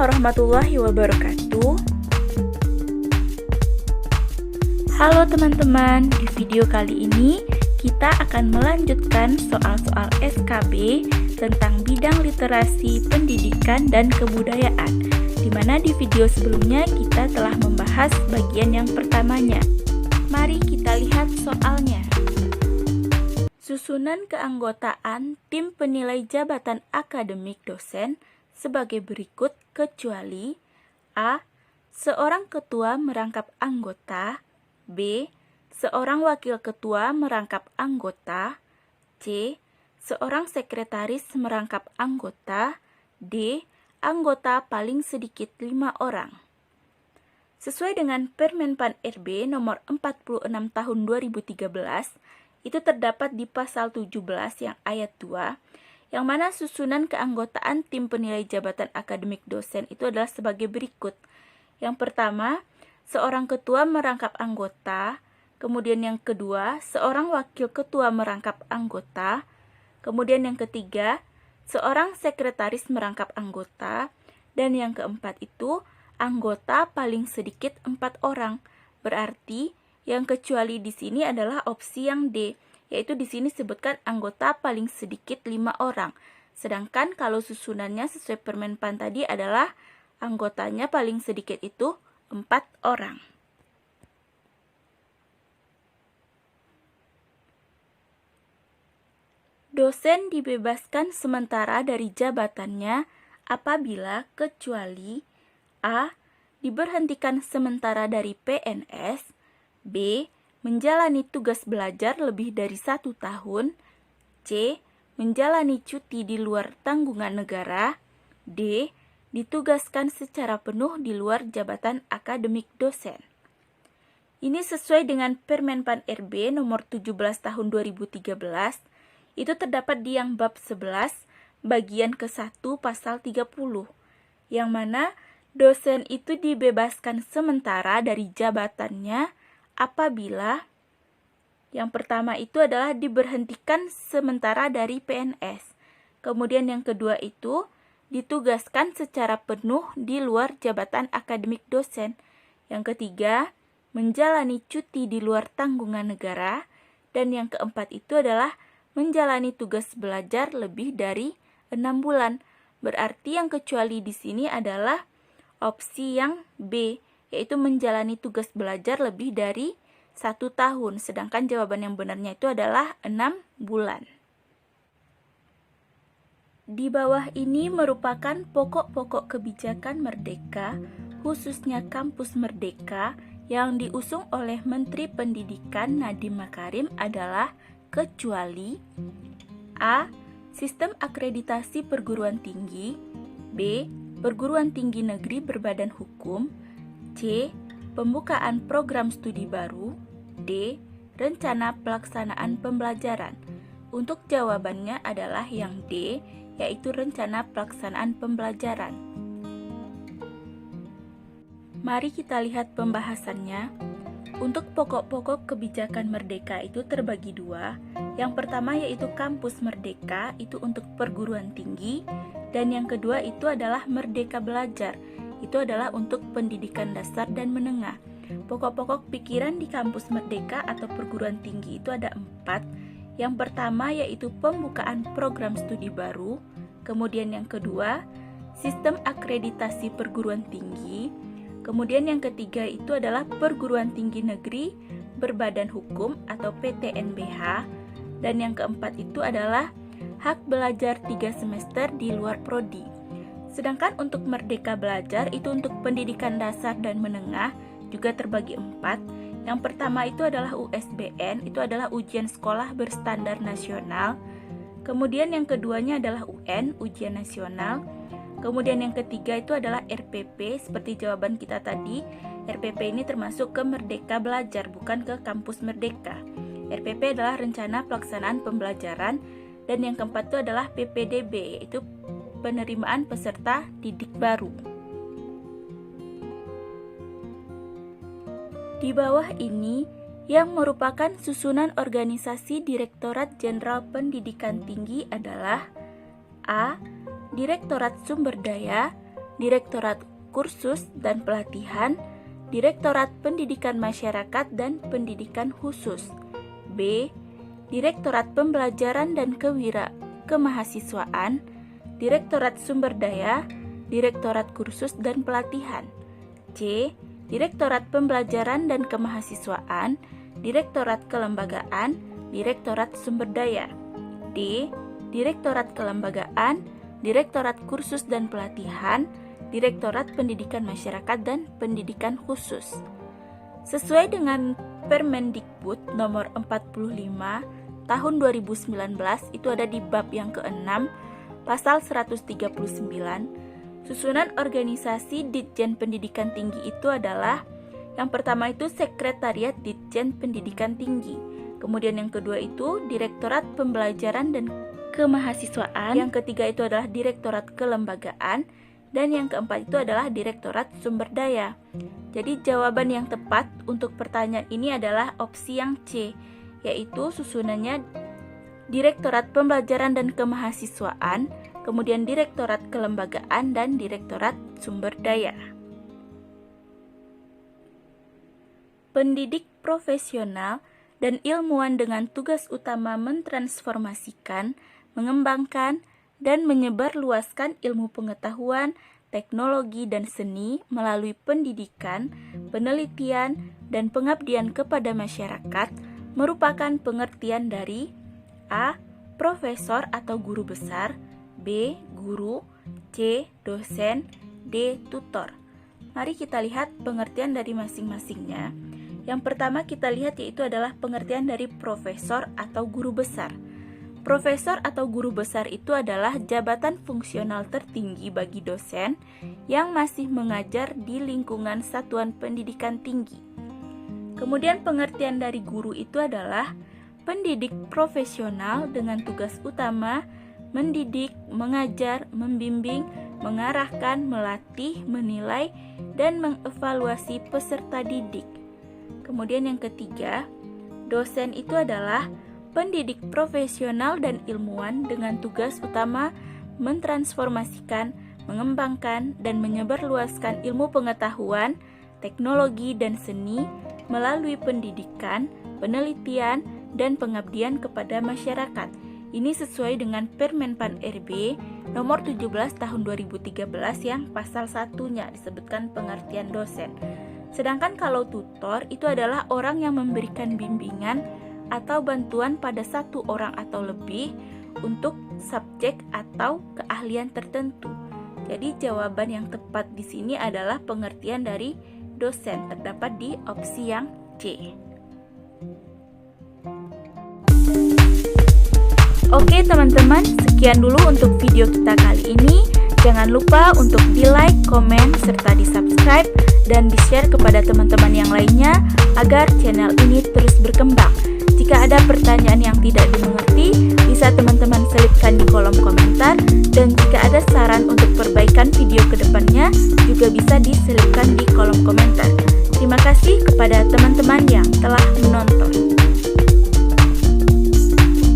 warahmatullahi wabarakatuh. Halo teman-teman, di video kali ini kita akan melanjutkan soal-soal SKB tentang bidang literasi, pendidikan, dan kebudayaan, di mana di video sebelumnya kita telah membahas bagian yang pertamanya. Mari kita lihat soalnya. Susunan keanggotaan tim penilai jabatan akademik dosen sebagai berikut kecuali A. Seorang ketua merangkap anggota, B. Seorang wakil ketua merangkap anggota, C. Seorang sekretaris merangkap anggota, D. Anggota paling sedikit 5 orang. Sesuai dengan Permenpan RB nomor 46 tahun 2013, itu terdapat di pasal 17 yang ayat 2, yang mana susunan keanggotaan tim penilai jabatan akademik dosen itu adalah sebagai berikut. Yang pertama, seorang ketua merangkap anggota, kemudian yang kedua, seorang wakil ketua merangkap anggota, kemudian yang ketiga, seorang sekretaris merangkap anggota, dan yang keempat itu, anggota paling sedikit 4 orang. Berarti, yang kecuali di sini adalah opsi yang D, yaitu di sini disebutkan anggota paling sedikit 5 orang. Sedangkan kalau susunannya sesuai Permenpan tadi adalah anggotanya paling sedikit itu 4 orang. Dosen dibebaskan sementara dari jabatannya apabila kecuali A. Diberhentikan sementara dari PNS, B. Menjalani tugas belajar lebih dari 1 tahun, C. Menjalani cuti di luar tanggungan negara, D. Ditugaskan secara penuh di luar jabatan akademik dosen. Ini sesuai dengan Permenpan RB nomor 17 tahun 2013, itu terdapat di yang bab 11 bagian ke-1 pasal 30, yang mana dosen itu dibebaskan sementara dari jabatannya apabila yang pertama itu adalah diberhentikan sementara dari PNS. Kemudian yang kedua itu ditugaskan secara penuh di luar jabatan akademik dosen. Yang ketiga, menjalani cuti di luar tanggungan negara. Dan yang keempat itu adalah menjalani tugas belajar lebih dari 6 bulan. Berarti yang kecuali di sini adalah opsi yang B, yaitu menjalani tugas belajar lebih dari 1 tahun, sedangkan jawaban yang benarnya itu adalah 6 bulan. Di bawah ini merupakan pokok-pokok kebijakan Merdeka, khususnya Kampus Merdeka, yang diusung oleh Menteri Pendidikan Nadiem Makarim adalah kecuali A. Sistem akreditasi perguruan tinggi, B. Perguruan tinggi negeri berbadan hukum, C. Pembukaan program studi baru, D. Rencana pelaksanaan pembelajaran. Untuk jawabannya adalah yang D, yaitu rencana pelaksanaan pembelajaran. Mari kita lihat pembahasannya. Untuk pokok-pokok kebijakan Merdeka itu terbagi 2. Yang pertama yaitu Kampus Merdeka, itu untuk perguruan tinggi. Dan yang kedua itu adalah Merdeka Belajar, itu adalah untuk pendidikan dasar dan menengah. Pokok-pokok pikiran di Kampus Merdeka atau perguruan tinggi itu ada 4. Yang pertama yaitu pembukaan program studi baru. Kemudian yang kedua, sistem akreditasi perguruan tinggi. Kemudian yang ketiga itu adalah perguruan tinggi negeri berbadan hukum atau PTNBH. Dan yang keempat itu adalah hak belajar 3 semester di luar prodi. Sedangkan untuk Merdeka Belajar itu untuk pendidikan dasar dan menengah juga terbagi 4. Yang pertama itu adalah USBN, itu adalah ujian sekolah berstandar nasional. Kemudian yang keduanya adalah UN, ujian nasional. Kemudian yang ketiga itu adalah RPP, seperti jawaban kita tadi. RPP ini termasuk ke Merdeka Belajar, bukan ke Kampus Merdeka. RPP adalah rencana pelaksanaan pembelajaran. Dan yang keempat itu adalah PPDB, yaitu penerimaan peserta didik baru. Di bawah ini, yang merupakan susunan organisasi Direktorat Jenderal Pendidikan Tinggi adalah A. Direktorat Sumber Daya, Direktorat Kursus dan Pelatihan, Direktorat Pendidikan Masyarakat dan Pendidikan Khusus. B. Direktorat Pembelajaran dan Kemahasiswaan, Direktorat Sumber Daya, Direktorat Kursus dan Pelatihan. C. Direktorat Pembelajaran dan Kemahasiswaan, Direktorat Kelembagaan, Direktorat Sumber Daya. D. Direktorat Kelembagaan, Direktorat Kursus dan Pelatihan, Direktorat Pendidikan Masyarakat dan Pendidikan Khusus. Sesuai dengan Permendikbud nomor 45 tahun 2019, itu ada di bab yang ke-6 pasal 139. Susunan organisasi Ditjen Pendidikan Tinggi itu adalah, yang pertama itu Sekretariat Ditjen Pendidikan Tinggi, kemudian yang kedua itu Direktorat Pembelajaran dan Kemahasiswaan, yang ketiga itu adalah Direktorat Kelembagaan, dan yang keempat itu adalah Direktorat Sumber Daya. Jadi jawaban yang tepat untuk pertanyaan ini adalah opsi yang C, yaitu susunannya Direktorat Pembelajaran dan Kemahasiswaan, kemudian Direktorat Kelembagaan, dan Direktorat Sumber Daya. Pendidik profesional dan ilmuwan dengan tugas utama mentransformasikan, mengembangkan, dan menyebarluaskan ilmu pengetahuan, teknologi, dan seni melalui pendidikan, penelitian, dan pengabdian kepada masyarakat merupakan pengertian dari A. Profesor atau guru besar, B. Guru, C. Dosen, D. Tutor. Mari kita lihat pengertian dari masing-masingnya. Yang pertama kita lihat yaitu adalah pengertian dari profesor atau guru besar. Profesor atau guru besar itu adalah jabatan fungsional tertinggi bagi dosen yang masih mengajar di lingkungan satuan pendidikan tinggi. Kemudian pengertian dari guru itu adalah pendidik profesional dengan tugas utama mendidik, mengajar, membimbing, mengarahkan, melatih, menilai, dan mengevaluasi peserta didik. Kemudian yang ketiga, dosen itu adalah pendidik profesional dan ilmuwan dengan tugas utama mentransformasikan, mengembangkan, dan menyebarluaskan ilmu pengetahuan, teknologi, dan seni melalui pendidikan, penelitian, dan pengabdian kepada masyarakat. Ini sesuai dengan Permenpan RB nomor 17 tahun 2013 yang pasal 1-nya disebutkan pengertian dosen. Sedangkan kalau tutor itu adalah orang yang memberikan bimbingan atau bantuan pada satu orang atau lebih untuk subjek atau keahlian tertentu. Jadi jawaban yang tepat di sini adalah pengertian dari dosen, terdapat di opsi yang C. Oke teman-teman, sekian dulu untuk video kita kali ini. Jangan lupa untuk di-like, komen, serta di-subscribe dan di-share kepada teman-teman yang lainnya agar channel ini terus berkembang. Jika ada pertanyaan yang tidak dimengerti, bisa teman-teman selipkan di kolom komentar, dan jika ada saran untuk perbaikan video kedepannya, juga bisa diselipkan di kolom komentar. Terima kasih kepada teman-teman yang telah menonton.